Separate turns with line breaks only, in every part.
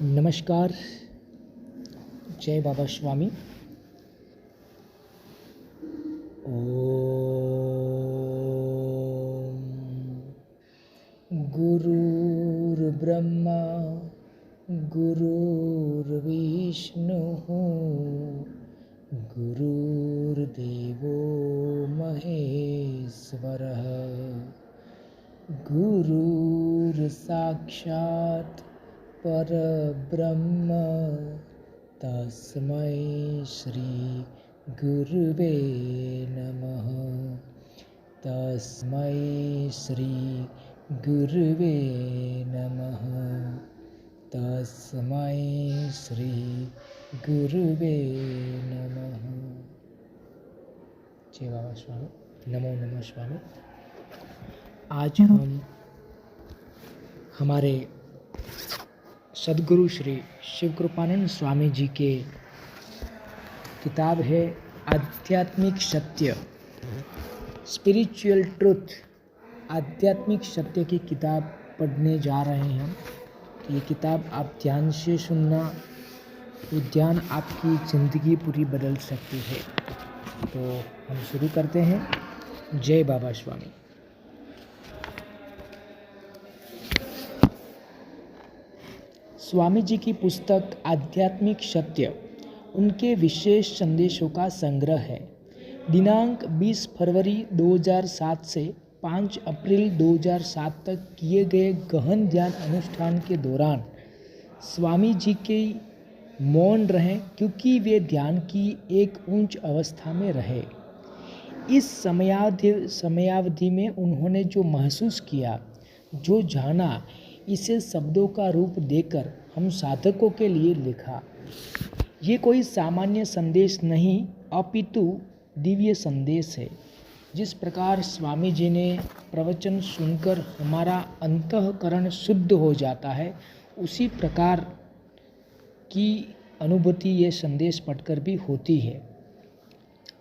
नमस्कार। जय बाबा स्वामी। ओम गुरुर्ब्रह्मा गुरुर्विष्णुः गुरुर्देवो महेश्वरः गुरुर्साक्षात् परब्रह्म तस्मै श्री गुरुवे नमः। तस्मै श्री गुरुवे नमः। तस्मै श्री गुरुवे नमः। जय बाबा स्वामी। नमो नमः स्वामी। आज हम हमारे सद्गुरु श्री शिव कृपानंद स्वामी जी के किताब है आध्यात्मिक सत्य, स्पिरिचुअल ट्रुथ, आध्यात्मिक सत्य की किताब पढ़ने जा रहे हैं हम। तो ये किताब आप ध्यान से सुनना, ये ध्यान आपकी ज़िंदगी पूरी बदल सकती है। तो हम शुरू करते हैं। जय बाबा स्वामी। स्वामी जी की पुस्तक आध्यात्मिक सत्य उनके विशेष संदेशों का संग्रह है। दिनांक 20 फरवरी 2007 से 5 अप्रैल 2007 तक किए गए गहन ध्यान अनुष्ठान के दौरान स्वामी जी के मौन रहे, क्योंकि वे ध्यान की एक उच्च अवस्था में रहे। इस समयावधि में उन्होंने जो महसूस किया, जो जाना, इसे शब्दों का रूप देकर हम साधकों के लिए लिखा। ये कोई सामान्य संदेश नहीं, अपितु दिव्य संदेश है। जिस प्रकार स्वामी जी ने प्रवचन सुनकर हमारा अंतःकरण शुद्ध हो जाता है, उसी प्रकार की अनुभूति ये संदेश पढ़कर भी होती है।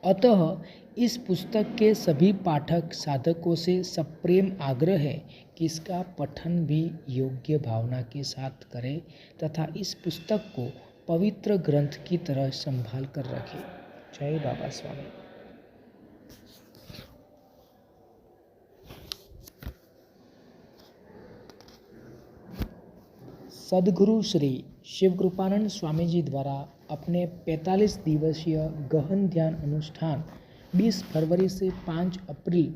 अतः इस पुस्तक के सभी पाठक साधकों से सप्रेम आग्रह है कि इसका पठन भी योग्य भावना के साथ करें तथा इस पुस्तक को पवित्र ग्रंथ की तरह संभाल कर रखें। जय बाबा स्वामी। सद्गुरु श्री शिव कृपानंद स्वामी जी द्वारा अपने 45 दिवसीय गहन ध्यान अनुष्ठान 20 फरवरी से 5 अप्रैल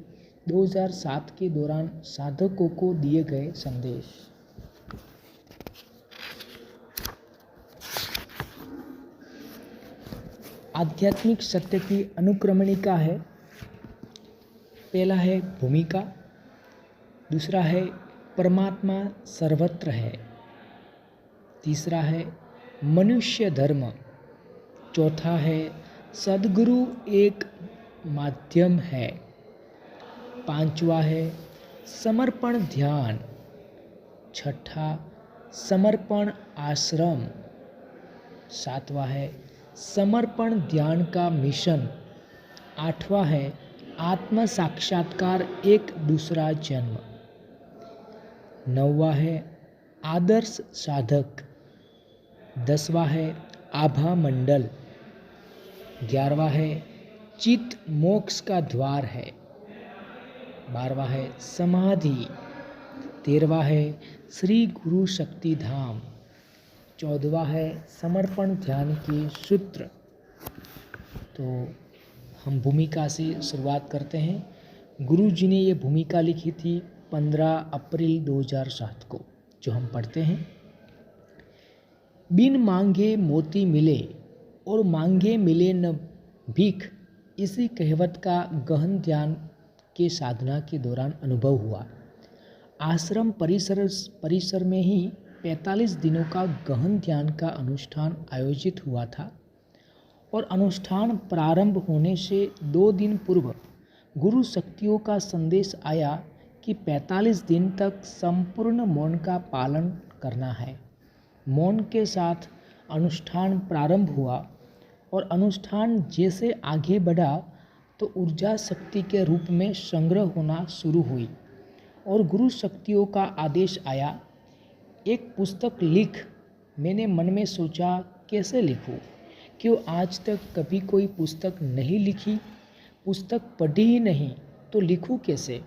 2007 के दौरान साधकों को दिए गए संदेश। आध्यात्मिक सत्य की अनुक्रमणिका है। पहला है भूमिका, दूसरा है परमात्मा सर्वत्र है, तीसरा है मनुष्य धर्म, चौथा है सद्गुरु एक माध्यम है, पांचवा है समर्पण ध्यान, छठा समर्पण आश्रम, सातवां है समर्पण ध्यान का मिशन, आठवां है आत्म साक्षात्कार एक दूसरा जन्म, नौवां है आदर्श साधक, 10वां है आभा मंडल, 11वां है चित मोक्ष का द्वार है, 12वां है समाधि, 13वां है श्री गुरु शक्ति धाम, 14वां है समर्पण ध्यान के सूत्र। तो हम भूमिका से शुरुआत करते हैं। गुरु जी ने ये भूमिका लिखी थी 15 अप्रैल 2007 को, जो हम पढ़ते हैं। बिन मांगे मोती मिले और मांगे मिले न भीख, इसी कहावत का गहन ध्यान के साधना के दौरान अनुभव हुआ। आश्रम परिसर में ही 45 दिनों का गहन ध्यान का अनुष्ठान आयोजित हुआ था और अनुष्ठान प्रारंभ होने से 2 दिन पूर्व गुरु शक्तियों का संदेश आया कि 45 दिन तक संपूर्ण मौन का पालन करना है। मौन के साथ अनुष्ठान प्रारंभ हुआ और अनुष्ठान जैसे आगे बढ़ा तो ऊर्जा शक्ति के रूप में संग्रह होना शुरू हुई और गुरु शक्तियों का आदेश आया, एक पुस्तक लिख मैंने मन में सोचा, कैसे लिखूं? क्यों आज तक कभी कोई पुस्तक नहीं लिखी, पुस्तक पढ़ी ही नहीं, तो लिखूं कैसे?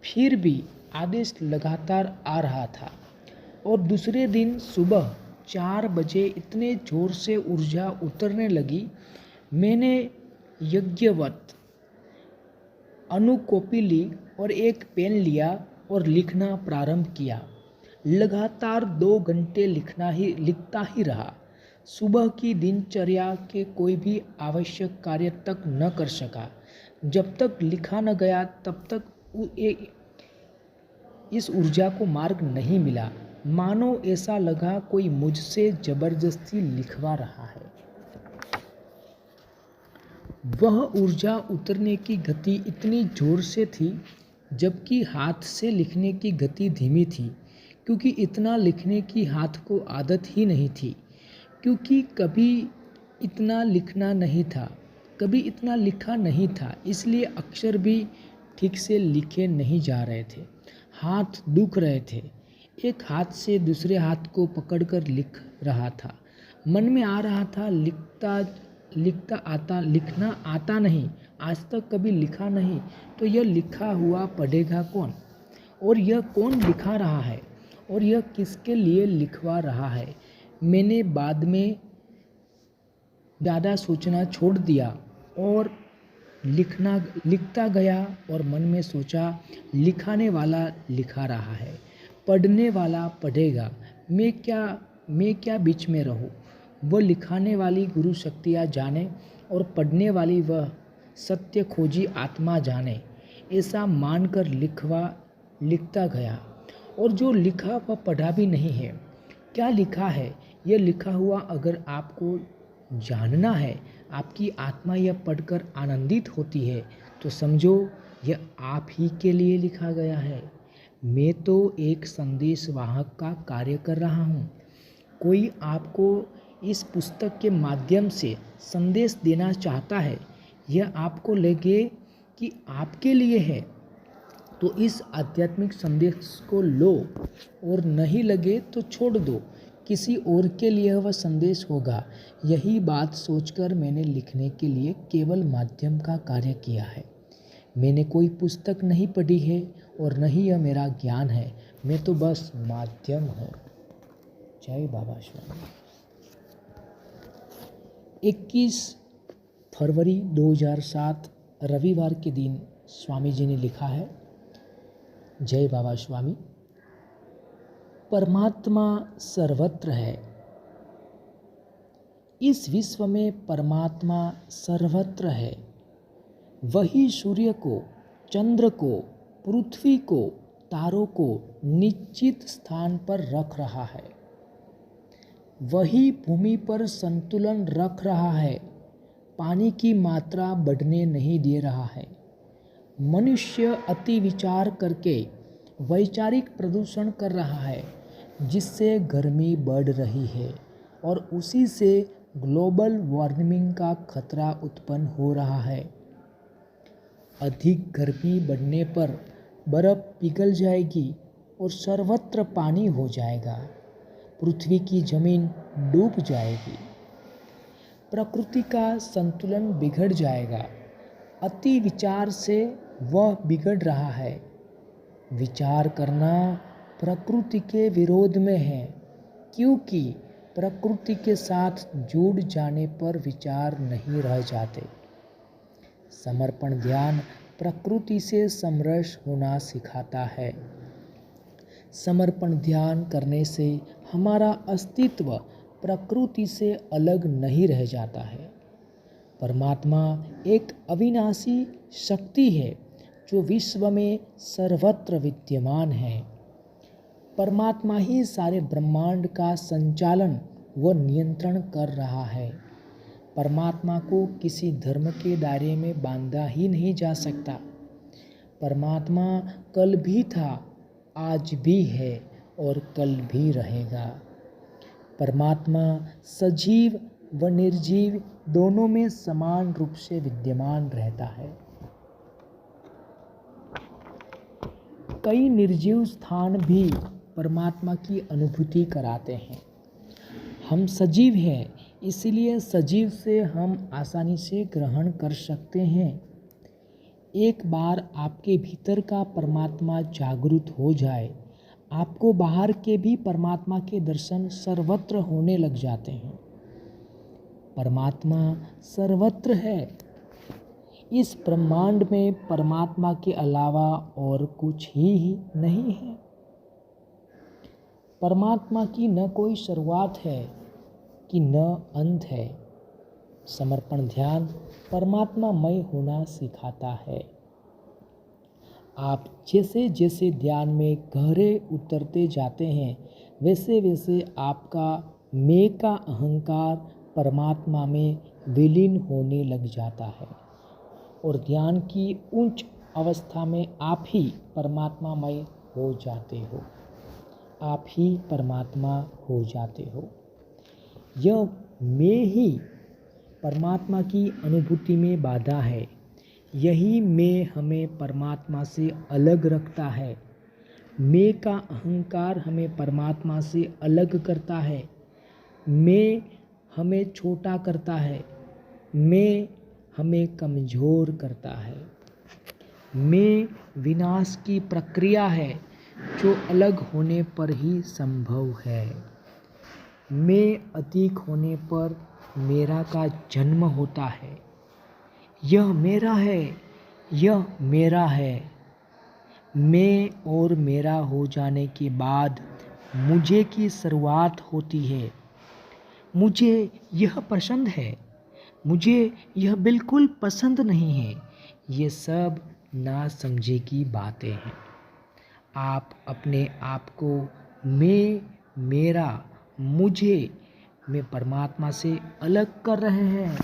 फिर भी आदेश लगातार आ रहा था और दूसरे दिन सुबह 4 बजे इतने ज़ोर से ऊर्जा उतरने लगी, मैंने यज्ञवत अनुकॉपी ली और एक पेन लिया और लिखना प्रारंभ किया। लगातार 2 घंटे लिखता ही रहा। सुबह की दिनचर्या के कोई भी आवश्यक कार्य तक न कर सका। जब तक लिखा न गया तब तक इस ऊर्जा को मार्ग नहीं मिला। मानो ऐसा लगा कोई मुझसे जबरदस्ती लिखवा रहा है। वह ऊर्जा उतरने की गति इतनी जोर से थी, जबकि हाथ से लिखने की गति धीमी थी, क्योंकि इतना लिखने की हाथ को आदत ही नहीं थी, क्योंकि कभी इतना लिखा नहीं था, इसलिए अक्षर भी ठीक से लिखे नहीं जा रहे थे। हाथ दुख रहे थे। एक हाथ से दूसरे हाथ को पकड़कर लिख रहा था। मन में आ रहा था, लिखना आता नहीं, आज तक कभी लिखा नहीं, तो यह लिखा हुआ पढ़ेगा कौन? और यह कौन लिखा रहा है? और यह किसके लिए लिखवा रहा है? मैंने बाद में ज़्यादा सोचना छोड़ दिया और लिखता गया और मन में सोचा, लिखाने वाला लिखा रहा है, पढ़ने वाला पढ़ेगा, मैं क्या बीच में रहूं? वह लिखाने वाली गुरु शक्तियाँ जाने और पढ़ने वाली वह सत्य खोजी आत्मा जाने। ऐसा मानकर लिखता गया, और जो लिखा वह पढ़ा भी नहीं है। क्या लिखा है? यह लिखा हुआ अगर आपको जानना है, आपकी आत्मा यह पढ़कर आनंदित होती है, तो समझो यह आप ही के लिए लिखा गया है। मैं तो एक संदेश वाहक का कार्य कर रहा हूँ। कोई आपको इस पुस्तक के माध्यम से संदेश देना चाहता है, यह आपको लगे कि आपके लिए है, तो इस आध्यात्मिक संदेश को लो, और नहीं लगे तो छोड़ दो, किसी और के लिए वह संदेश होगा। यही बात सोचकर मैंने लिखने के लिए केवल माध्यम का कार्य किया है। मैंने कोई पुस्तक नहीं पढ़ी है और नहीं यह मेरा ज्ञान है, मैं तो बस माध्यम हूँ। जय बाबा स्वामी। 21 फरवरी 2007 रविवार के दिन स्वामी जी ने लिखा है। जय बाबा स्वामी। परमात्मा सर्वत्र है। इस विश्व में परमात्मा सर्वत्र है। वही सूर्य को, चंद्र को, पृथ्वी को, तारों को निश्चित स्थान पर रख रहा है। वही भूमि पर संतुलन रख रहा है। पानी की मात्रा बढ़ने नहीं दे रहा है। मनुष्य अति विचार करके वैचारिक प्रदूषण कर रहा है, जिससे गर्मी बढ़ रही है और उसी से ग्लोबल वार्मिंग का खतरा उत्पन्न हो रहा है। अधिक गर्मी बढ़ने पर बर्फ पिघल जाएगी और सर्वत्र पानी हो जाएगा। पृथ्वी की जमीन डूब जाएगी। प्रकृति का संतुलन बिगड़ जाएगा। अति विचार से वह बिगड़ रहा है। विचार करना प्रकृति के विरोध में है, क्योंकि प्रकृति के साथ जुड़ जाने पर विचार नहीं रह जाते। समर्पण ध्यान प्रकृति से समरस होना सिखाता है। समर्पण ध्यान करने से हमारा अस्तित्व प्रकृति से अलग नहीं रह जाता है। परमात्मा एक अविनाशी शक्ति है जो विश्व में सर्वत्र विद्यमान है। परमात्मा ही सारे ब्रह्मांड का संचालन व नियंत्रण कर रहा है। परमात्मा को किसी धर्म के दायरे में बांधा ही नहीं जा सकता। परमात्मा कल भी था, आज भी है और कल भी रहेगा। परमात्मा सजीव व निर्जीव दोनों में समान रूप से विद्यमान रहता है। कई निर्जीव स्थान भी परमात्मा की अनुभूति कराते हैं। हम सजीव हैं, इसलिए सजीव से हम आसानी से ग्रहण कर सकते हैं। एक बार आपके भीतर का परमात्मा जागृत हो जाए, आपको बाहर के भी परमात्मा के दर्शन सर्वत्र होने लग जाते हैं। परमात्मा सर्वत्र है। इस ब्रह्मांड में परमात्मा के अलावा और कुछ ही नहीं है। परमात्मा की न कोई शुरुआत है कि न अंत है। समर्पण ध्यान परमात्मामय होना सिखाता है। आप जैसे जैसे ध्यान में गहरे उतरते जाते हैं, वैसे वैसे आपका मैं का अहंकार परमात्मा में विलीन होने लग जाता है और ध्यान की उच्च अवस्था में आप ही परमात्मामय हो जाते हो। आप ही परमात्मा हो जाते हो। यह मैं ही परमात्मा की अनुभूति में बाधा है। यही मैं हमें परमात्मा से अलग रखता है। मैं का अहंकार हमें परमात्मा से अलग करता है। मैं हमें छोटा करता है। मैं हमें कमज़ोर करता है। मैं विनाश की प्रक्रिया है जो अलग होने पर ही संभव है। मैं अधिक होने पर मेरा का जन्म होता है। यह मेरा है, यह मेरा है। मैं और मेरा हो जाने के बाद मुझे की शुरुआत होती है। मुझे यह पसंद है, मुझे यह बिल्कुल पसंद नहीं है। ये सब ना समझे की बातें हैं। आप अपने आप को मैं, मेरा, मुझे में परमात्मा से अलग कर रहे हैं।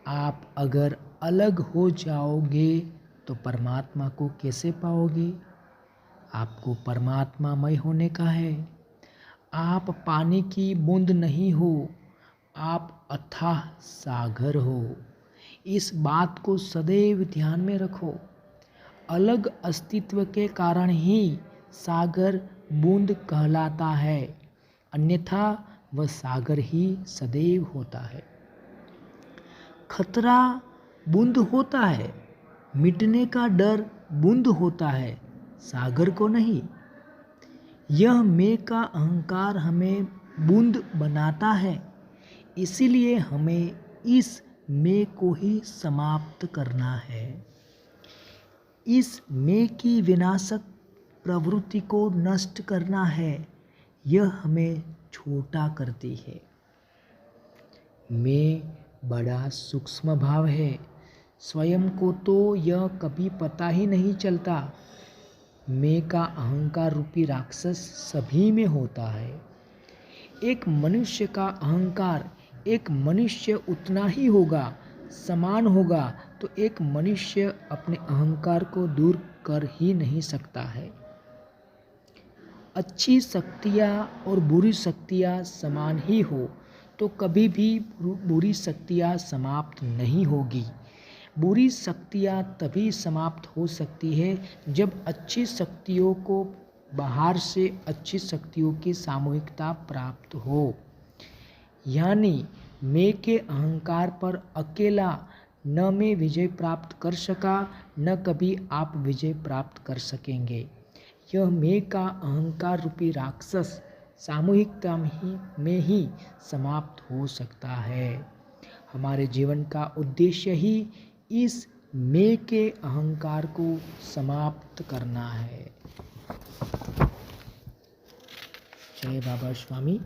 आप अगर अलग हो जाओगे तो परमात्मा को कैसे पाओगे? आपको परमात्मामय होने का है। आप पानी की बूंद नहीं हो, आप अथाह सागर हो। इस बात को सदैव ध्यान में रखो। अलग अस्तित्व के कारण ही सागर बूंद कहलाता है, अन्यथा वह सागर ही सदैव होता है। खतरा बूंद होता है, मिटने का डर बूंद होता है, सागर को नहीं। यह मैं का अहंकार हमें बूंद बनाता है, इसीलिए हमें इस मैं को ही समाप्त करना है। इस मैं की विनाशक प्रवृत्ति को नष्ट करना है। यह हमें छोटा करती है। मैं बड़ा सूक्ष्म भाव है। स्वयं को तो यह कभी पता ही नहीं चलता। मैं का अहंकार रूपी राक्षस सभी में होता है। एक मनुष्य का अहंकार, एक मनुष्य उतना ही होगा, समान होगा, तो एक मनुष्य अपने अहंकार को दूर कर ही नहीं सकता है। अच्छी शक्तियाँ और बुरी शक्तियाँ समान ही हो तो कभी भी बुरी शक्तियाँ समाप्त नहीं होगी। बुरी शक्तियाँ तभी समाप्त हो सकती है जब अच्छी शक्तियों को बाहर से अच्छी शक्तियों की सामूहिकता प्राप्त हो। यानी मैं के अहंकार पर अकेला न मैं विजय प्राप्त कर सका, न कभी आप विजय प्राप्त कर सकेंगे। यह मैं का अहंकार रूपी राक्षस सामूहिकता में ही समाप्त हो सकता है। हमारे जीवन का उद्देश्य ही इस मैं के अहंकार को समाप्त करना है। जय बाबा स्वामी।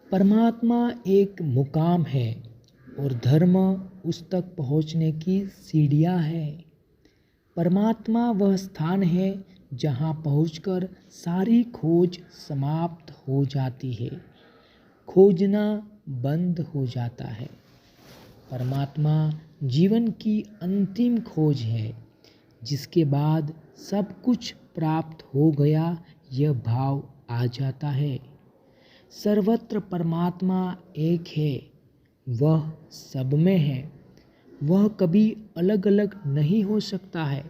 परमात्मा एक मुकाम है और धर्म उस तक पहुँचने की सीढ़ियाँ हैं। परमात्मा वह स्थान है जहाँ पहुँचकर सारी खोज समाप्त हो जाती है, खोजना बंद हो जाता है। परमात्मा जीवन की अंतिम खोज है, जिसके बाद सब कुछ प्राप्त हो गया यह भाव आ जाता है। सर्वत्र परमात्मा एक है, वह सब में है, वह कभी अलग अलग नहीं हो सकता है।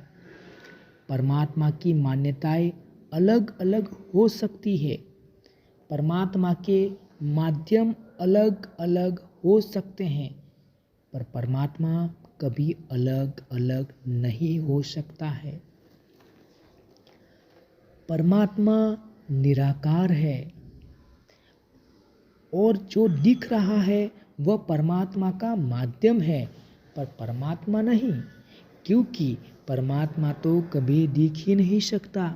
परमात्मा की मान्यताएं अलग अलग हो सकती है, परमात्मा के माध्यम अलग अलग हो सकते हैं, पर परमात्मा कभी अलग अलग नहीं हो सकता है। परमात्मा निराकार है और जो दिख रहा है वह परमात्मा का माध्यम है, पर परमात्मा नहीं, क्योंकि परमात्मा तो कभी दिख ही नहीं सकता,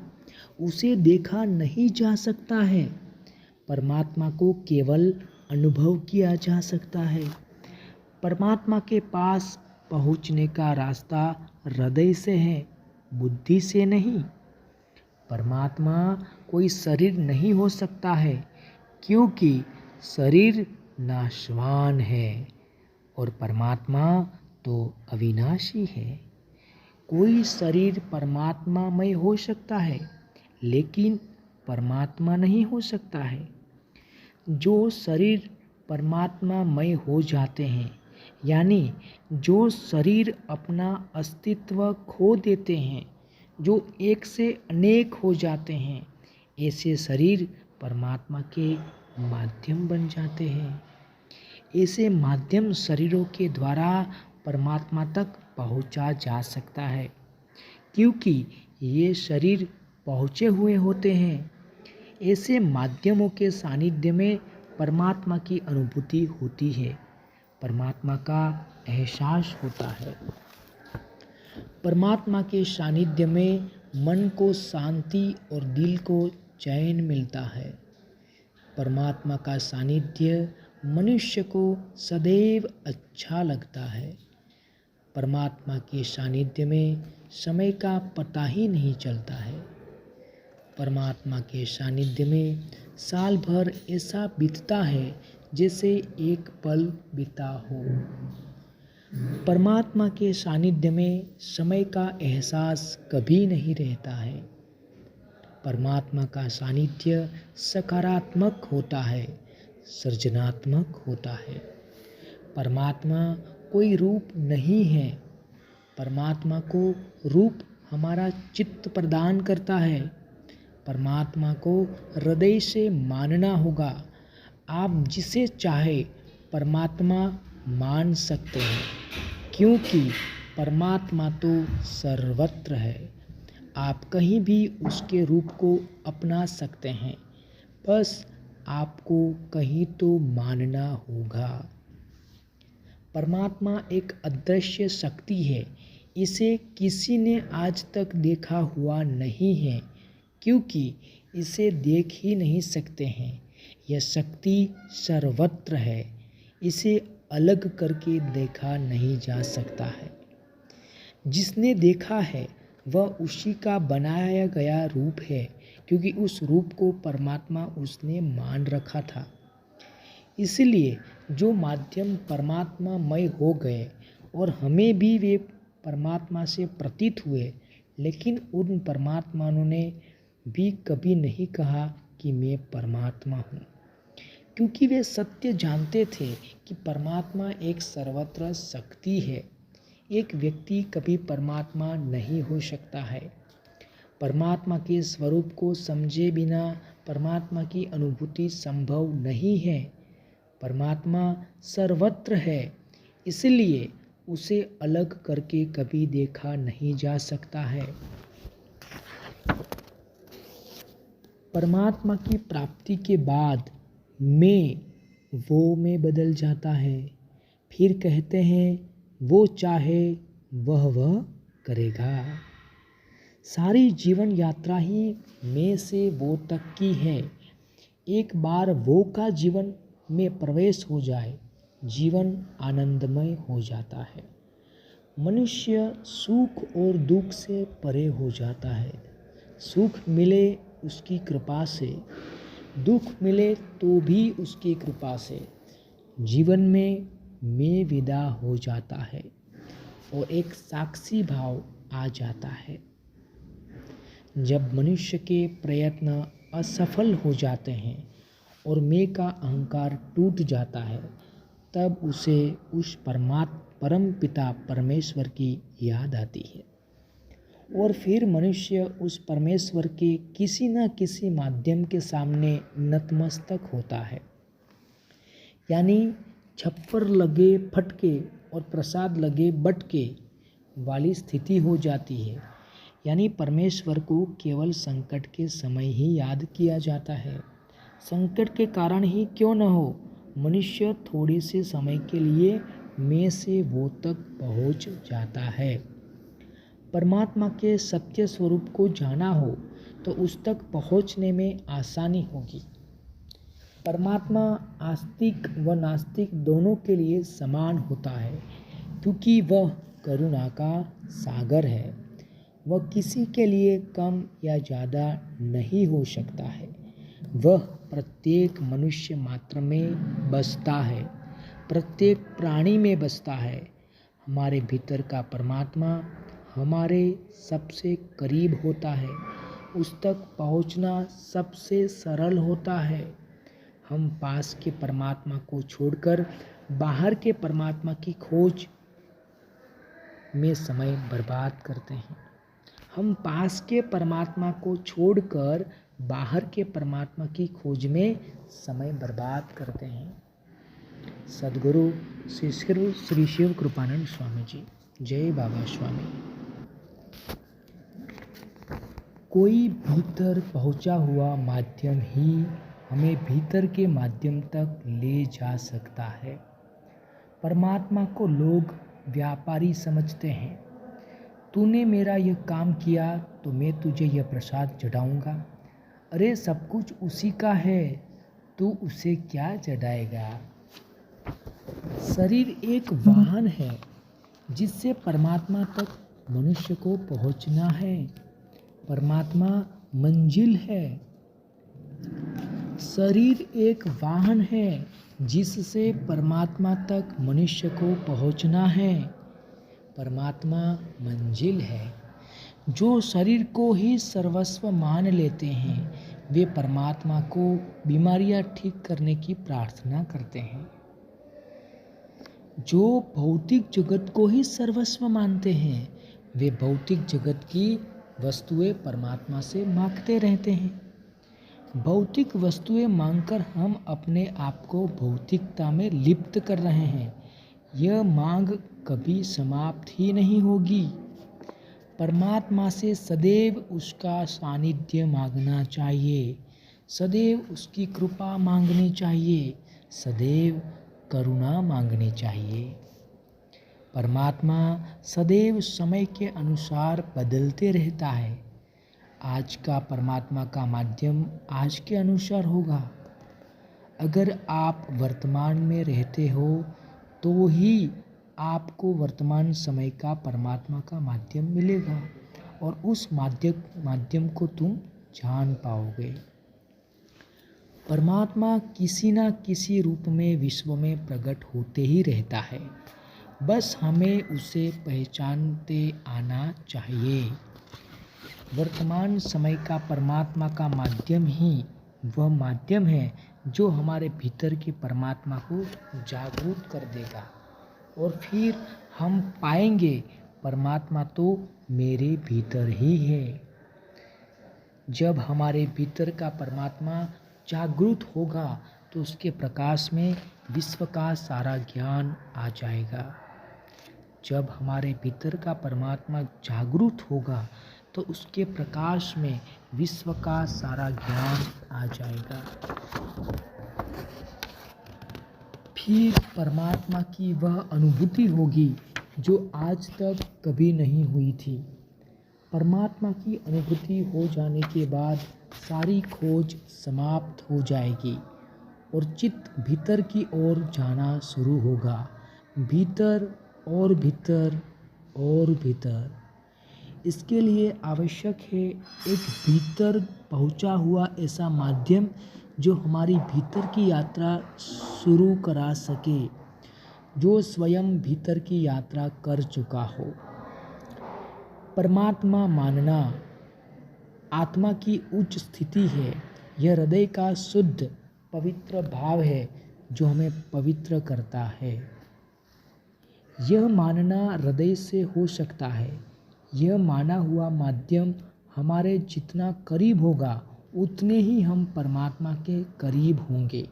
उसे देखा नहीं जा सकता है। परमात्मा को केवल अनुभव किया जा सकता है। परमात्मा के पास पहुँचने का रास्ता हृदय से है, बुद्धि से नहीं। परमात्मा कोई शरीर नहीं हो सकता है, क्योंकि शरीर नाशवान है और परमात्मा तो अविनाशी है। कोई शरीर परमात्मामय हो सकता है, लेकिन परमात्मा नहीं हो सकता है। जो शरीर परमात्मामय हो जाते हैं, यानी जो शरीर अपना अस्तित्व खो देते हैं, जो एक से अनेक हो जाते हैं, ऐसे शरीर परमात्मा के माध्यम बन जाते हैं। ऐसे माध्यम शरीरों के द्वारा परमात्मा तक पहुंचा जा सकता है, क्योंकि ये शरीर पहुँचे हुए होते हैं। ऐसे माध्यमों के सानिध्य में परमात्मा की अनुभूति होती है, परमात्मा का एहसास होता है। परमात्मा के सानिध्य में मन को शांति और दिल को चैन मिलता है। परमात्मा का सानिध्य मनुष्य को सदैव अच्छा लगता है। परमात्मा के सानिध्य में समय का पता ही नहीं चलता है। परमात्मा के सानिध्य में साल भर ऐसा बीतता है जैसे एक पल बीता हो। परमात्मा के सानिध्य में समय का एहसास कभी नहीं रहता है। परमात्मा का सानिध्य सकारात्मक होता है, सृजनात्मक होता है। परमात्मा कोई रूप नहीं है। परमात्मा को रूप हमारा चित्त प्रदान करता है। परमात्मा को हृदय से मानना होगा। आप जिसे चाहे परमात्मा मान सकते हैं, क्योंकि परमात्मा तो सर्वत्र है। आप कहीं भी उसके रूप को अपना सकते हैं, बस आपको कहीं तो मानना होगा। परमात्मा एक अदृश्य शक्ति है। इसे किसी ने आज तक देखा हुआ नहीं है, क्योंकि इसे देख ही नहीं सकते हैं। यह शक्ति सर्वत्र है, इसे अलग करके देखा नहीं जा सकता है। जिसने देखा है वह उसी का बनाया गया रूप है, क्योंकि उस रूप को परमात्मा उसने मान रखा था। इसलिए जो माध्यम परमात्मामय हो गए और हमें भी वे परमात्मा से प्रतीत हुए, लेकिन उन परमात्माओं ने भी कभी नहीं कहा कि मैं परमात्मा हूँ, क्योंकि वे सत्य जानते थे कि परमात्मा एक सर्वत्र शक्ति है। एक व्यक्ति कभी परमात्मा नहीं हो सकता है। परमात्मा के स्वरूप को समझे बिना परमात्मा की अनुभूति संभव नहीं है। परमात्मा सर्वत्र है, इसलिए उसे अलग करके कभी देखा नहीं जा सकता है। परमात्मा की प्राप्ति के बाद मैं वो में बदल जाता है। फिर कहते हैं वो चाहे वह करेगा। सारी जीवन यात्रा ही मैं से वो तक की है। एक बार वो का जीवन में प्रवेश हो जाए, जीवन आनंदमय हो जाता है। मनुष्य सुख और दुख से परे हो जाता है। सुख मिले उसकी कृपा से, दुख मिले तो भी उसकी कृपा से। जीवन में मैं विदा हो जाता है और एक साक्षी भाव आ जाता है। जब मनुष्य के प्रयत्न असफल हो जाते हैं और मैं का अहंकार टूट जाता है, तब उसे उस परम पिता परमेश्वर की याद आती है और फिर मनुष्य उस परमेश्वर के किसी न किसी माध्यम के सामने नतमस्तक होता है। यानी छप्पर लगे फटके और प्रसाद लगे बटके वाली स्थिति हो जाती है। यानी परमेश्वर को केवल संकट के समय ही याद किया जाता है। संकट के कारण ही क्यों न हो, मनुष्य थोड़े से समय के लिए मैं से वो तक पहुंच जाता है। परमात्मा के सत्य स्वरूप को जाना हो तो उस तक पहुंचने में आसानी होगी। परमात्मा आस्तिक व नास्तिक दोनों के लिए समान होता है, क्योंकि वह करुणा का सागर है। वह किसी के लिए कम या ज़्यादा नहीं हो सकता है। वह प्रत्येक मनुष्य मात्र में बसता है, प्रत्येक प्राणी में बसता है। हमारे भीतर का परमात्मा हमारे सबसे करीब होता है, उस तक पहुंचना सबसे सरल होता है। हम पास के परमात्मा को छोड़कर बाहर के परमात्मा की खोज में समय बर्बाद करते हैं। हम पास के परमात्मा को छोड़कर बाहर के परमात्मा की खोज में समय बर्बाद करते हैं। सद्गुरु श्री शिव कृपानंद स्वामी जी। जय बाबा स्वामी। कोई भीतर पहुंचा हुआ माध्यम ही हमें भीतर के माध्यम तक ले जा सकता है। परमात्मा को लोग व्यापारी समझते हैं। तूने मेरा यह काम किया तो मैं तुझे यह प्रसाद चढ़ाऊँगा। अरे सब कुछ उसी का है, तू उसे क्या चढ़ाएगा। शरीर एक वाहन है जिससे परमात्मा तक मनुष्य को पहुंचना है। परमात्मा मंजिल है। शरीर एक वाहन है जिससे परमात्मा तक मनुष्य को पहुंचना है। परमात्मा मंजिल है। जो शरीर को ही सर्वस्व मान लेते हैं वे परमात्मा को बीमारियां ठीक करने की प्रार्थना करते हैं। जो भौतिक जगत को ही सर्वस्व मानते हैं वे भौतिक जगत की वस्तुएं परमात्मा से मांगते रहते हैं। भौतिक वस्तुएं मांगकर हम अपने आप को भौतिकता में लिप्त कर रहे हैं। यह मांग कभी समाप्त ही नहीं होगी। परमात्मा से सदैव उसका सानिध्य मांगना चाहिए, सदैव उसकी कृपा मांगनी चाहिए, सदैव करुणा मांगनी चाहिए। परमात्मा सदैव समय के अनुसार बदलते रहता है। आज का परमात्मा का माध्यम आज के अनुसार होगा। अगर आप वर्तमान में रहते हो तो ही आपको वर्तमान समय का परमात्मा का माध्यम मिलेगा और उस माध्यम को तुम जान पाओगे। परमात्मा किसी न किसी रूप में विश्व में प्रकट होते ही रहता है, बस हमें उसे पहचानते आना चाहिए। वर्तमान समय का परमात्मा का माध्यम ही वह माध्यम है जो हमारे भीतर के परमात्मा को जागरूक कर देगा और फिर हम पाएंगे परमात्मा तो मेरे भीतर ही है। जब हमारे भीतर का परमात्मा जागरूक होगा तो उसके प्रकाश में विश्व का सारा ज्ञान आ जाएगा। जब हमारे भीतर का परमात्मा जागरूक होगा तो उसके प्रकाश में विश्व का सारा ज्ञान आ जाएगा। फिर परमात्मा की वह अनुभूति होगी जो आज तक कभी नहीं हुई थी। परमात्मा की अनुभूति हो जाने के बाद सारी खोज समाप्त हो जाएगी और चित्त भीतर की ओर जाना शुरू होगा, भीतर और भीतर और भीतर। इसके लिए आवश्यक है एक भीतर पहुंचा हुआ ऐसा माध्यम जो हमारी भीतर की यात्रा शुरू करा सके, जो स्वयं भीतर की यात्रा कर चुका हो। परमात्मा मानना आत्मा की उच्च स्थिति है। यह हृदय का शुद्ध पवित्र भाव है जो हमें पवित्र करता है। यह मानना हृदय से हो सकता है, यह माना हुआ माध्यम हमारे जितना करीब होगा उतने ही हम परमात्मा के करीब होंगे।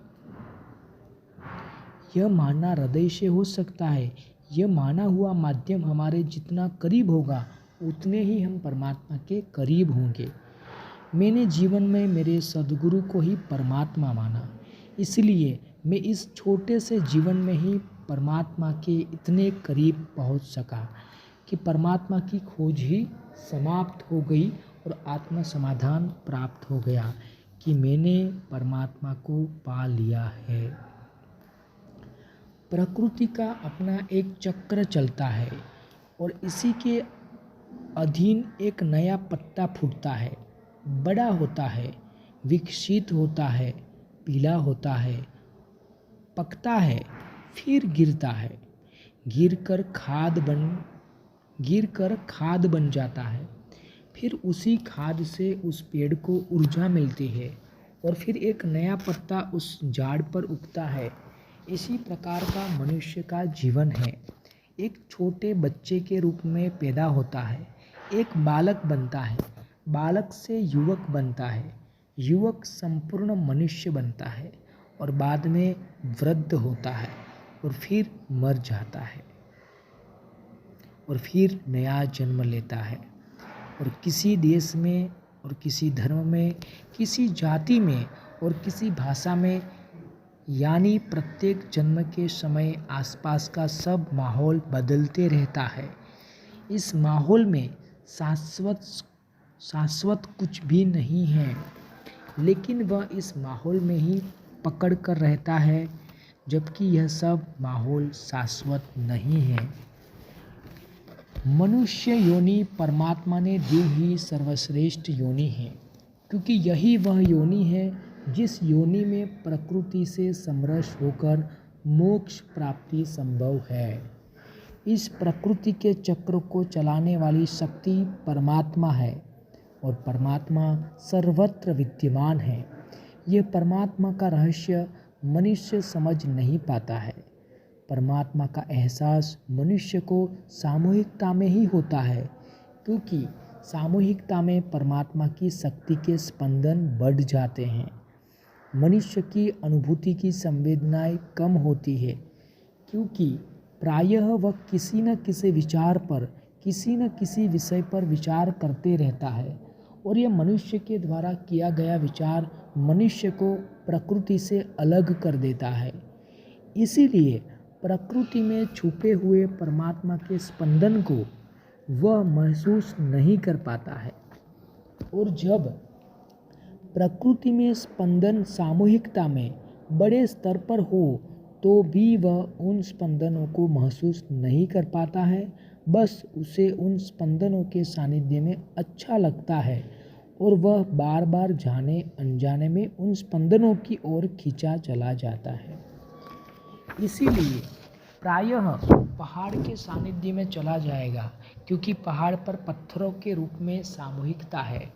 यह मानना हृदय से हो सकता है। यह माना हुआ माध्यम हमारे जितना करीब होगा उतने ही हम परमात्मा के करीब होंगे। मैंने जीवन में मेरे सद्गुरु को ही परमात्मा माना, इसलिए मैं इस छोटे से जीवन में ही परमात्मा के इतने करीब पहुंच सका कि परमात्मा की खोज ही समाप्त हो गई और आत्म समाधान प्राप्त हो गया कि मैंने परमात्मा को पा लिया है। प्रकृति का अपना एक चक्र चलता है और इसी के अधीन एक नया पत्ता फूटता है, बड़ा होता है, विकसित होता है, पीला होता है, पकता है, फिर गिरता है, गिरकर खाद बन जाता है। फिर उसी खाद से उस पेड़ को ऊर्जा मिलती है और फिर एक नया पत्ता उस झाड़ पर उगता है। इसी प्रकार का मनुष्य का जीवन है। एक छोटे बच्चे के रूप में पैदा होता है, एक बालक बनता है, बालक से युवक बनता है, युवक संपूर्ण मनुष्य बनता है और बाद में वृद्ध होता है और फिर मर जाता है और फिर नया जन्म लेता है। और किसी देश में और किसी धर्म में, किसी जाति में और किसी भाषा में, यानी प्रत्येक जन्म के समय आसपास का सब माहौल बदलते रहता है। इस माहौल में शाश्वत कुछ भी नहीं है, लेकिन वह इस माहौल में ही पकड़ कर रहता है, जबकि यह सब माहौल शाश्वत नहीं है। मनुष्य योनि परमात्मा ने दी हुई सर्वश्रेष्ठ योनि है, क्योंकि यही वह योनि है जिस योनि में प्रकृति से समरस होकर मोक्ष प्राप्ति संभव है। इस प्रकृति के चक्र को चलाने वाली शक्ति परमात्मा है और परमात्मा सर्वत्र विद्यमान है। यह परमात्मा का रहस्य मनुष्य समझ नहीं पाता है। परमात्मा का एहसास मनुष्य को सामूहिकता में ही होता है, क्योंकि सामूहिकता में परमात्मा की शक्ति के स्पंदन बढ़ जाते हैं। मनुष्य की अनुभूति की संवेदनाएं कम होती है, क्योंकि प्रायः वह किसी न किसी विचार पर, किसी न किसी विषय पर विचार करते रहता है और यह मनुष्य के द्वारा किया गया विचार मनुष्य को प्रकृति से अलग कर देता है। इसीलिए प्रकृति में छुपे हुए परमात्मा के स्पंदन को वह महसूस नहीं कर पाता है। और जब प्रकृति में स्पंदन सामूहिकता में बड़े स्तर पर हो तो भी वह उन स्पंदनों को महसूस नहीं कर पाता है। बस उसे उन स्पंदनों के सानिध्य में अच्छा लगता है और वह बार बार जाने अनजाने में उन स्पंदनों की ओर खींचा चला जाता है। इसीलिए प्रायः पहाड़ के सानिध्य में चला जाएगा, क्योंकि पहाड़ पर पत्थरों के रूप में सामूहिकता है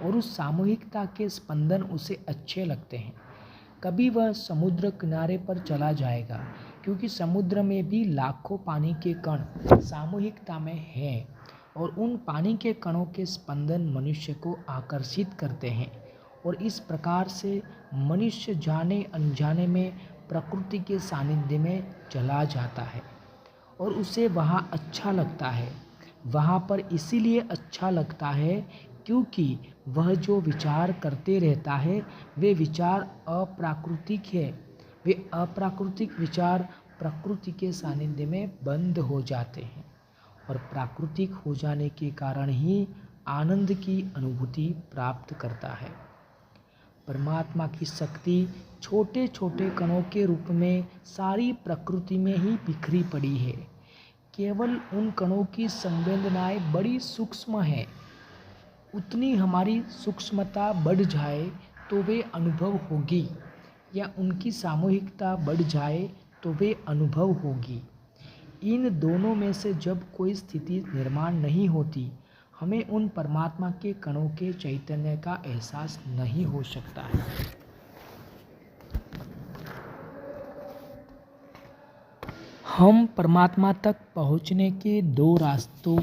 और उस सामूहिकता के स्पंदन उसे अच्छे लगते हैं। कभी वह समुद्र किनारे पर चला जाएगा, क्योंकि समुद्र में भी लाखों पानी के कण सामूहिकता में हैं और उन पानी के कणों के स्पंदन मनुष्य को आकर्षित करते हैं। और इस प्रकार से मनुष्य जाने अनजाने में प्रकृति के सानिध्य में चला जाता है और उसे वहाँ अच्छा लगता है। वहाँ पर इसीलिए अच्छा लगता है क्योंकि वह जो विचार करते रहता है वे विचार अप्राकृतिक है। वे अप्राकृतिक विचार प्रकृति के सानिध्य में बंद हो जाते हैं और प्राकृतिक हो जाने के कारण ही आनंद की अनुभूति प्राप्त करता है। परमात्मा की शक्ति छोटे छोटे कणों के रूप में सारी प्रकृति में ही बिखरी पड़ी है। केवल उन कणों की संवेदनाएं बड़ी सूक्ष्म है। उतनी हमारी सूक्ष्मता बढ़ जाए तो वे अनुभव होगी, या उनकी सामूहिकता बढ़ जाए तो वे अनुभव होगी। इन दोनों में से जब कोई स्थिति निर्माण नहीं होती, हमें उन परमात्मा के कणों के चैतन्य का एहसास नहीं हो सकता है। हम परमात्मा तक पहुँचने के दो रास्तों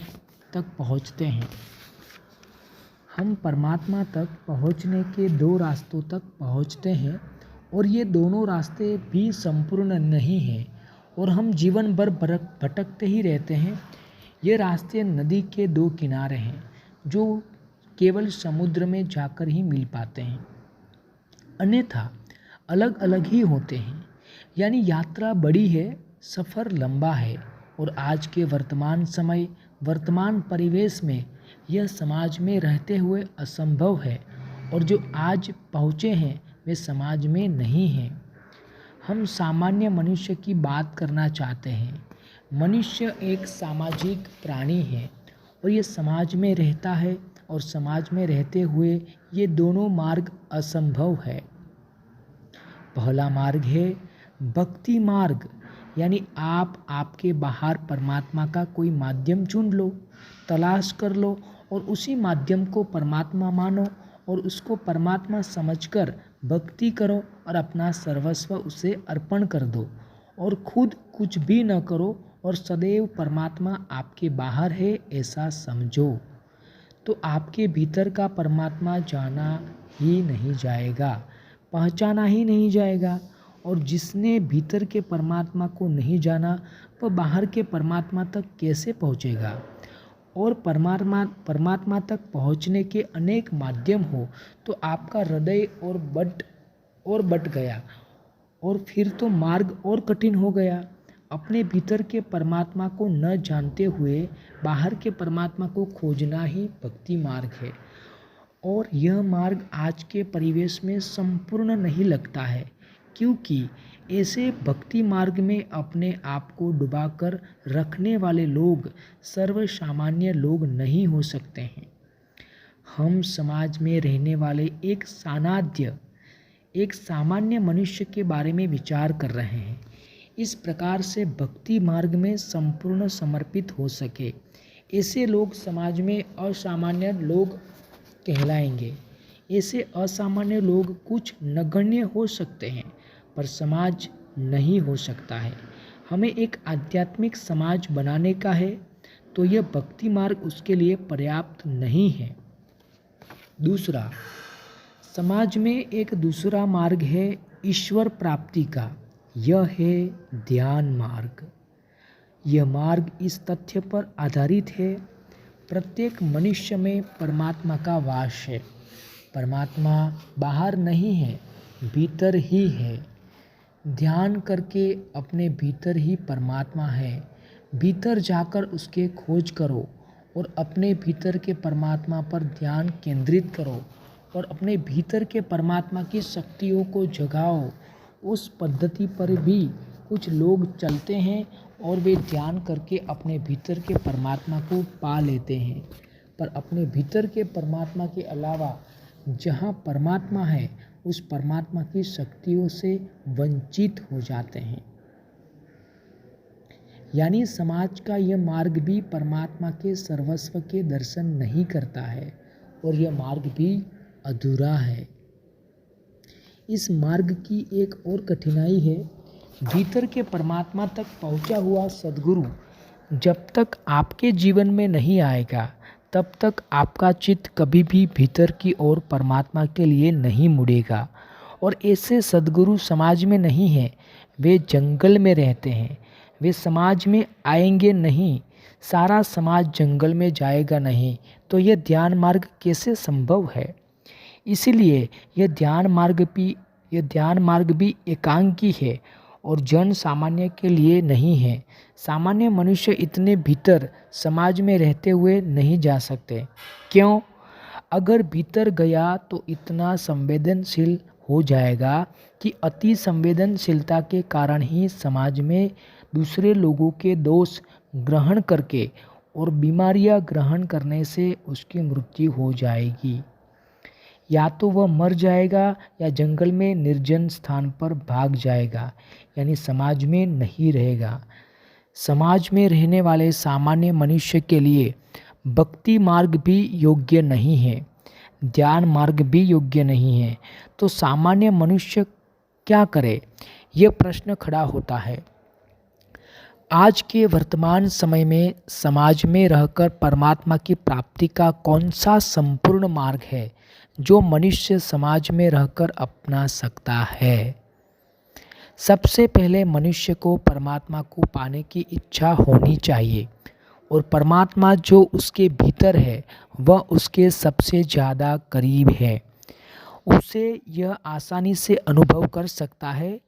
तक पहुँचते हैं। हम परमात्मा तक पहुँचने के दो रास्तों तक पहुँचते हैं और ये दोनों रास्ते भी संपूर्ण नहीं हैं और हम जीवन भर भटकते ही रहते हैं। ये रास्ते नदी के दो किनारे हैं जो केवल समुद्र में जाकर ही मिल पाते हैं, अन्यथा अलग अलग ही होते हैं। यानी यात्रा बड़ी है, सफ़र लंबा है और आज के वर्तमान समय, वर्तमान परिवेश में यह समाज में रहते हुए असंभव है और जो आज पहुँचे हैं वे समाज में नहीं हैं। हम सामान्य मनुष्य की बात करना चाहते हैं। मनुष्य एक सामाजिक प्राणी है और ये समाज में रहता है और समाज में रहते हुए ये दोनों मार्ग असंभव है। पहला मार्ग है भक्ति मार्ग, यानी आप आपके बाहर परमात्मा का कोई माध्यम चुन लो, तलाश कर लो और उसी माध्यम को परमात्मा मानो और उसको परमात्मा समझकर भक्ति करो और अपना सर्वस्व उसे अर्पण कर दो और खुद कुछ भी न करो और सदैव परमात्मा आपके बाहर है ऐसा समझो, तो आपके भीतर का परमात्मा जाना ही नहीं जाएगा, पहचाना ही नहीं जाएगा। और जिसने भीतर के परमात्मा को नहीं जाना वह बाहर के परमात्मा तक कैसे पहुँचेगा। और परमात्मा तक पहुँचने के अनेक माध्यम हो तो आपका हृदय और बट गया और फिर तो मार्ग और कठिन हो गया। अपने भीतर के परमात्मा को न जानते हुए बाहर के परमात्मा को खोजना ही भक्ति मार्ग है और यह मार्ग आज के परिवेश में संपूर्ण नहीं लगता है, क्योंकि ऐसे भक्ति मार्ग में अपने आप को डुबाकर रखने वाले लोग सर्वसामान्य लोग नहीं हो सकते हैं। हम समाज में रहने वाले एक सामान्य मनुष्य के बारे में विचार कर रहे हैं। इस प्रकार से भक्ति मार्ग में संपूर्ण समर्पित हो सके ऐसे लोग समाज में असामान्य लोग कहलाएंगे। ऐसे असामान्य लोग कुछ नगण्य हो सकते हैं पर समाज नहीं हो सकता है। हमें एक आध्यात्मिक समाज बनाने का है तो यह भक्ति मार्ग उसके लिए पर्याप्त नहीं है। दूसरा, समाज में एक दूसरा मार्ग है ईश्वर प्राप्ति का, यह है ध्यान मार्ग। यह मार्ग इस तथ्य पर आधारित है प्रत्येक मनुष्य में परमात्मा का वास है। परमात्मा बाहर नहीं है, भीतर ही है। ध्यान करके अपने भीतर ही परमात्मा है, भीतर जाकर उसके खोज करो और अपने भीतर के परमात्मा पर ध्यान केंद्रित करो और अपने भीतर के परमात्मा की शक्तियों को जगाओ। उस पद्धति पर भी कुछ लोग चलते हैं और वे ध्यान करके अपने भीतर के परमात्मा को पा लेते हैं, पर अपने भीतर के परमात्मा के अलावा जहाँ परमात्मा है उस परमात्मा की शक्तियों से वंचित हो जाते हैं। यानी समाज का यह मार्ग भी परमात्मा के सर्वस्व के दर्शन नहीं करता है और यह मार्ग भी अधूरा है। इस मार्ग की एक और कठिनाई है, भीतर के परमात्मा तक पहुंचा हुआ सद्गुरु जब तक आपके जीवन में नहीं आएगा तब तक आपका चित्त कभी भी भीतर की ओर परमात्मा के लिए नहीं मुड़ेगा। और ऐसे सद्गुरु समाज में नहीं हैं, वे जंगल में रहते हैं। वे समाज में आएंगे नहीं, सारा समाज जंगल में जाएगा नहीं, तो यह ध्यान मार्ग कैसे संभव है। इसीलिए यह ध्यान मार्ग भी एकांकी है और जन सामान्य के लिए नहीं है। सामान्य मनुष्य इतने भीतर समाज में रहते हुए नहीं जा सकते। क्यों? अगर भीतर गया तो इतना संवेदनशील हो जाएगा कि अति संवेदनशीलता के कारण ही समाज में दूसरे लोगों के दोष ग्रहण करके और बीमारियां ग्रहण करने से उसकी मृत्यु हो जाएगी। या तो वह मर जाएगा या जंगल में निर्जन स्थान पर भाग जाएगा, यानी समाज में नहीं रहेगा। समाज में रहने वाले सामान्य मनुष्य के लिए भक्ति मार्ग भी योग्य नहीं है, ध्यान मार्ग भी योग्य नहीं है। तो सामान्य मनुष्य क्या करे, यह प्रश्न खड़ा होता है। आज के वर्तमान समय में समाज में रहकर परमात्मा की प्राप्ति का कौन सा संपूर्ण मार्ग है जो मनुष्य समाज में रहकर अपना सकता है? सबसे पहले मनुष्य को परमात्मा को पाने की इच्छा होनी चाहिए और परमात्मा जो उसके भीतर है वह उसके सबसे ज़्यादा करीब है। उसे यह आसानी से अनुभव कर सकता है।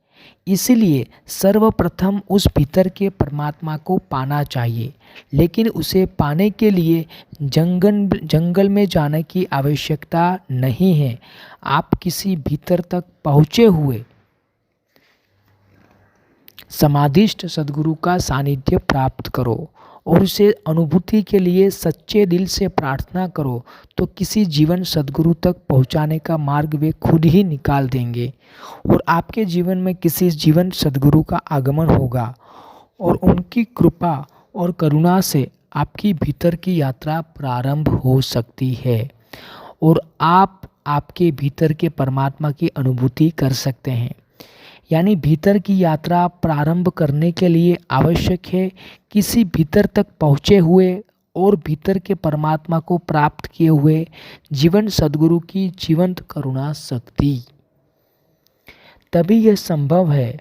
इसलिए सर्वप्रथम उस भीतर के परमात्मा को पाना चाहिए, लेकिन उसे पाने के लिए जंगल में जाने की आवश्यकता नहीं है। आप किसी भीतर तक पहुँचे हुए समाधिष्ठ सद्गुरु का सानिध्य प्राप्त करो और उसे अनुभूति के लिए सच्चे दिल से प्रार्थना करो तो किसी जीवन सद्गुरु तक पहुंचाने का मार्ग वे खुद ही निकाल देंगे और आपके जीवन में किसी जीवन सद्गुरु का आगमन होगा और उनकी कृपा और करुणा से आपकी भीतर की यात्रा प्रारंभ हो सकती है और आप आपके भीतर के परमात्मा की अनुभूति कर सकते हैं। यानी भीतर की यात्रा प्रारंभ करने के लिए आवश्यक है किसी भीतर तक पहुँचे हुए और भीतर के परमात्मा को प्राप्त किए हुए जीवन सद्गुरु की जीवंत करुणा शक्ति। तभी यह संभव है।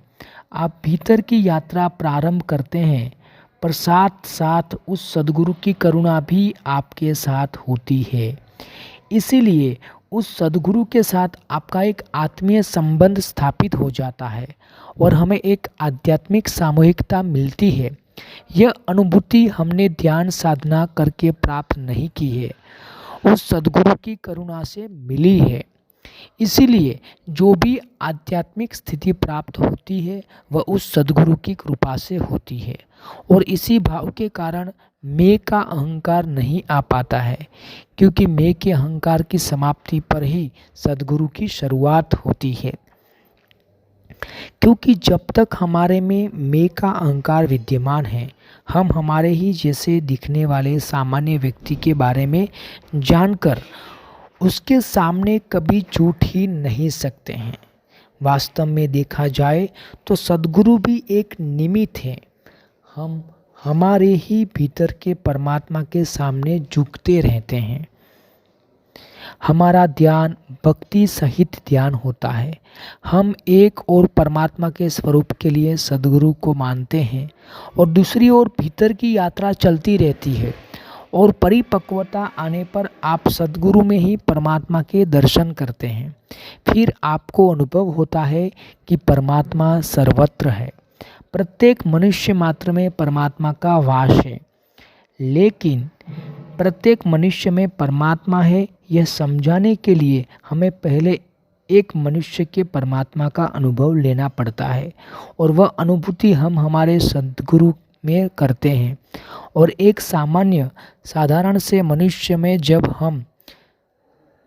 आप भीतर की यात्रा प्रारंभ करते हैं पर साथ साथ उस सद्गुरु की करुणा भी आपके साथ होती है। इसीलिए उस सद्गुरु के साथ आपका एक आत्मीय संबंध स्थापित हो जाता है और हमें एक आध्यात्मिक सामूहिकता मिलती है। यह अनुभूति हमने ध्यान साधना करके प्राप्त नहीं की है, उस सद्गुरु की करुणा से मिली है। इसीलिए जो भी आध्यात्मिक स्थिति प्राप्त होती है वह उस सद्गुरु की कृपा से होती है और इसी भाव के कारण मैं का अहंकार नहीं आ पाता है, क्योंकि मैं के अहंकार की समाप्ति पर ही सद्गुरु की शुरुआत होती है। क्योंकि जब तक हमारे में मैं का अहंकार विद्यमान है हम हमारे ही जैसे दिखने वाले सामान्य व्यक्ति के बारे में जानकर उसके सामने कभी झूठ ही नहीं सकते हैं। वास्तव में देखा जाए तो सद्गुरु भी एक निमित्त है। हम हमारे ही भीतर के परमात्मा के सामने झुकते रहते हैं। हमारा ध्यान भक्ति सहित ध्यान होता है। हम एक और परमात्मा के स्वरूप के लिए सद्गुरु को मानते हैं और दूसरी ओर भीतर की यात्रा चलती रहती है और परिपक्वता आने पर आप सद्गुरु में ही परमात्मा के दर्शन करते हैं। फिर आपको अनुभव होता है कि परमात्मा सर्वत्र है। प्रत्येक मनुष्य मात्र में परमात्मा का वास है, लेकिन प्रत्येक मनुष्य में परमात्मा है यह समझाने के लिए हमें पहले एक मनुष्य के परमात्मा का अनुभव लेना पड़ता है और वह अनुभूति हम हमारे सद्गुरु में करते हैं। और एक साधारण से मनुष्य में जब हम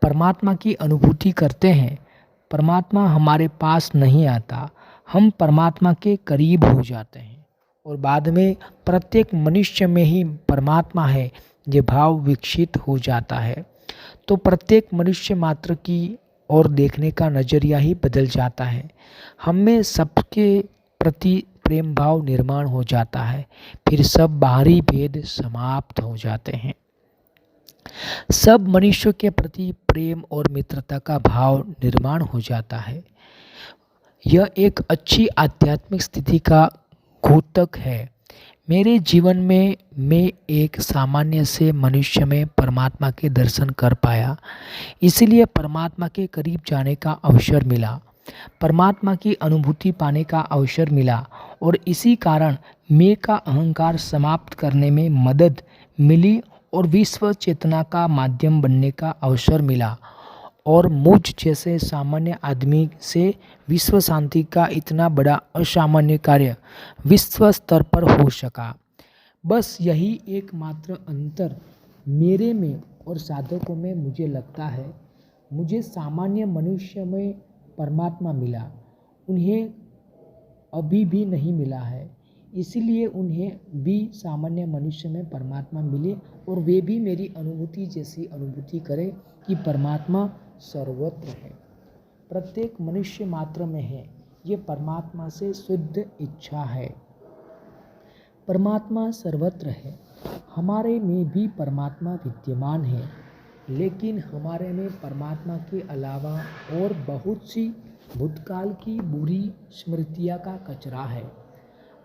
परमात्मा की अनुभूति करते हैं, परमात्मा हमारे पास नहीं आता, हम परमात्मा के करीब हो जाते हैं और बाद में प्रत्येक मनुष्य में ही परमात्मा है ये भाव विकसित हो जाता है। तो प्रत्येक मनुष्य मात्र की ओर देखने का नज़रिया ही बदल जाता है। हम में सबके प्रति प्रेम भाव निर्माण हो जाता है। फिर सब बाहरी भेद समाप्त हो जाते हैं। सब मनुष्यों के प्रति प्रेम और मित्रता का भाव निर्माण हो जाता है। यह एक अच्छी आध्यात्मिक स्थिति का घोतक है। मेरे जीवन में मैं एक सामान्य से मनुष्य में परमात्मा के दर्शन कर पाया, इसलिए परमात्मा के करीब जाने का अवसर मिला, परमात्मा की अनुभूति पाने का अवसर मिला और इसी कारण मैं का अहंकार समाप्त करने में मदद मिली और विश्व चेतना का माध्यम बनने का अवसर मिला और मुझ जैसे सामान्य आदमी से विश्व शांति का इतना बड़ा असामान्य कार्य विश्व स्तर पर हो सका। बस यही एकमात्र अंतर मेरे में और साधकों में मुझे लगता है। मुझे सामान्य मनुष्य में परमात्मा मिला, उन्हें अभी भी नहीं मिला है, इसलिए उन्हें भी सामान्य मनुष्य में परमात्मा मिले और वे भी मेरी अनुभूति जैसी अनुभूति करें कि परमात्मा सर्वत्र है, प्रत्येक मनुष्य मात्र में है। ये परमात्मा से शुद्ध इच्छा है। परमात्मा सर्वत्र है। हमारे में भी परमात्मा विद्यमान है, लेकिन हमारे में परमात्मा के अलावा और बहुत सी भूतकाल की बुरी स्मृतियाँ का कचरा है,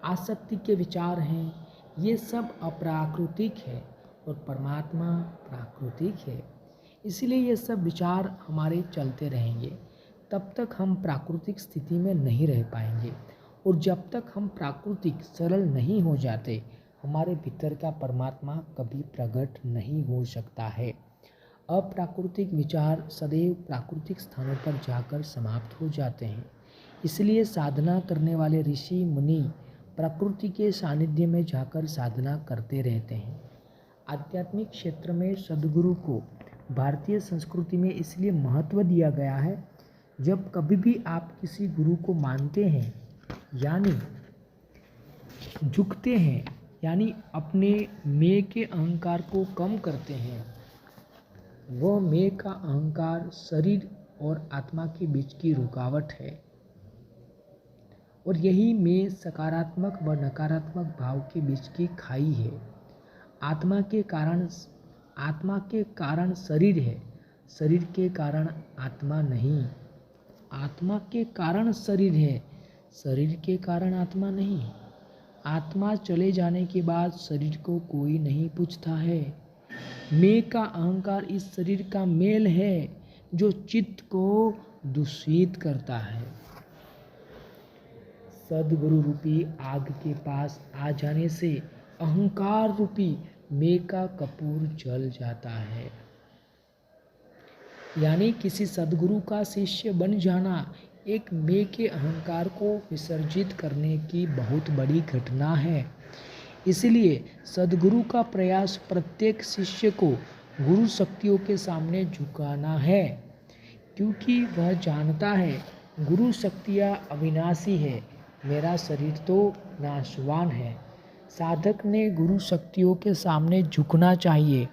आसक्ति के विचार हैं। ये सब अप्राकृतिक है और परमात्मा प्राकृतिक है। इसलिए ये सब विचार हमारे चलते रहेंगे। तब तक हम प्राकृतिक स्थिति में नहीं रह पाएंगे, और जब तक हम प्राकृतिक सरल नहीं हो जाते, हमारे भीतर का परमात्मा कभी प्रकट नहीं हो सकता है। अप्राकृतिक विचार सदैव प्राकृतिक स्थानों पर जाकर समाप्त हो जाते हैं। इसलिए साधना करने वाले ऋषि मुनि प्रकृति के सानिध्य में जाकर साधना करते रहते हैं। आध्यात्मिक क्षेत्र में सद्गुरु को भारतीय संस्कृति में इसलिए महत्व दिया गया है, जब कभी भी आप किसी गुरु को मानते हैं यानी झुकते हैं, यानी अपने मैं के अहंकार को कम करते हैं, वह मैं का अहंकार शरीर और आत्मा के बीच की रुकावट है, और यही मैं सकारात्मक व नकारात्मक भाव के बीच की खाई है। आत्मा के कारण शरीर है, शरीर के कारण आत्मा नहीं। आत्मा के कारण शरीर है, शरीर के कारण आत्मा नहीं। आत्मा चले जाने के बाद शरीर को कोई नहीं पूछता है। मैं का अहंकार इस शरीर का मेल है जो चित्त को दूषित करता है। सद्गुरु रूपी आग के पास आ जाने से अहंकार रूपी मैं का कपूर जल जाता है। यानी किसी सद्गुरु का शिष्य बन जाना एक मैं के अहंकार को विसर्जित करने की बहुत बड़ी घटना है। इसलिए सद्गुरु का प्रयास प्रत्येक शिष्य को गुरु शक्तियों के सामने झुकाना है, क्योंकि वह जानता है गुरु शक्तियाँ अविनाशी है, मेरा शरीर तो नाशवान है। साधक ने गुरु शक्तियों के सामने झुकना चाहिए।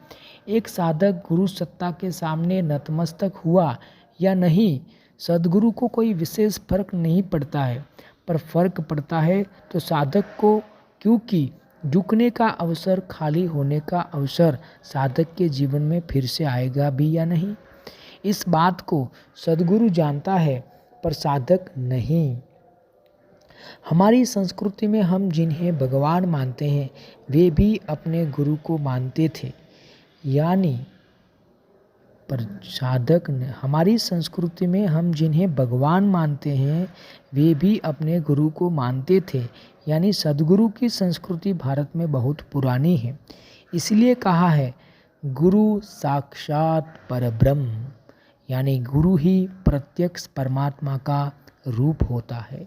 एक साधक गुरु सत्ता के सामने नतमस्तक हुआ या नहीं, सद्गुरु को कोई विशेष फर्क नहीं पड़ता है, पर फर्क पड़ता है तो साधक को, क्योंकि झुकने का अवसर, खाली होने का अवसर साधक के जीवन में फिर से आएगा भी या नहीं। इस बात को सद्गुरु जानता है पर साधक नहीं। हमारी संस्कृति में हम जिन्हें भगवान मानते हैं वे भी अपने गुरु को मानते थे, यानी पर साधक ने, हमारी संस्कृति में हम जिन्हें भगवान मानते हैं वे भी अपने गुरु को मानते थे, यानी सद्गुरु की संस्कृति भारत में बहुत पुरानी है। इसलिए कहा है गुरु साक्षात परब्रह्म, यानी गुरु ही प्रत्यक्ष परमात्मा का रूप होता है।